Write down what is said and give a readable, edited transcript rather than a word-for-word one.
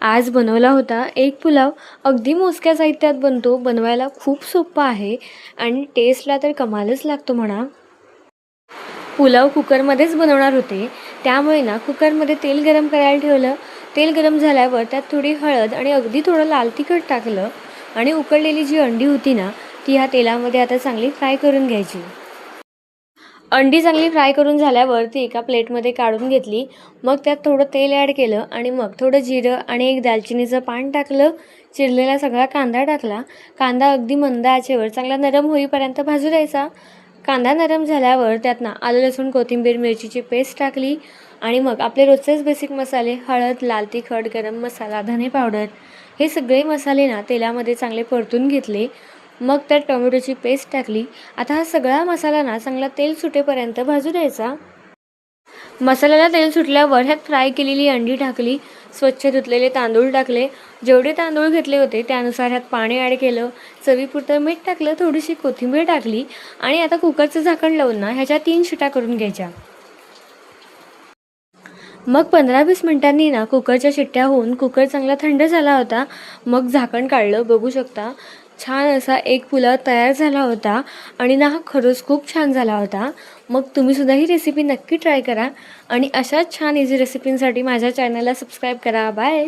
आज बनवला होता एक पुलाव. अगदी मोजक्या साहित्यात बनतो, बनवायला खूप सोपा आहे आणि टेस्टला तर कमालच लागतो म्हणा. पुलाव कुकरमध्येच बनवणार होते, त्यामुळे ना कुकरमध्ये तेल गरम करायला ठेवलं. तेल गरम झाल्यावर त्यात थोडी हळद आणि अगदी थोडं लाल तिखट टाकलं आणि उकळलेली जी अंडी होती ना, ती ह्या तेलामध्ये आता चांगली फ्राय करून घ्यायची. अंडी चांगली फ्राय करून झाल्यावर ती एका प्लेटमध्ये काढून घेतली. मग त्यात थोडं तेल ॲड केलं आणि मग थोडं जिरं आणि एक दालचिनीचं पान टाकलं. चिरलेला सगळा कांदा टाकला. कांदा अगदी मंद आचेवर चांगला नरम होईपर्यंत भाजू द्यायचा. कांदा नरम झाल्यावर त्यात ना आलं लसूण कोथिंबीर मिरचीची पेस्ट टाकली आणि मग आपले रोजचेच बेसिक मसाले हळद, लाल तिखट, गरम मसाला, धने पावडर हे सगळे मसाले ना तेलामध्ये चांगले परतून घेतले. मग त्यात टोमॅटोची पेस्ट टाकली. आता हा सगळा मसाला ना चांगला तेल सुटेपर्यंत भाजू द्यायचा. मसाल्याला तेल सुटल्यावर ह्यात फ्राय केलेली अंडी टाकली. स्वच्छ धुतलेले तांदूळ टाकले. जेवढे तांदूळ घेतले होते त्यानुसार ह्यात पाणी ॲड केलं. चवीपुरतं मीठ टाकलं, थोडीशी कोथिंबीर टाकली आणि आता कुकरचं झाकण लावून ना ह्याच्या 3 शिट्या करून घ्यायच्या. मग 15-20 मिनिटांनी ना कुकरच्या शिट्ट्या होऊन कुकर चांगला थंड झाला होता. मग झाकण काढलं, बघू शकता छान असा एक पुलाव तयार झाला होता आणि ना हा खरंच खूप छान झाला होता. मग तुम्हीसुद्धा ही रेसिपी नक्की ट्राय करा आणि अशाच छान इझी रेसिपींसाठी माझ्या चॅनलला सबस्क्राईब करा. बाय.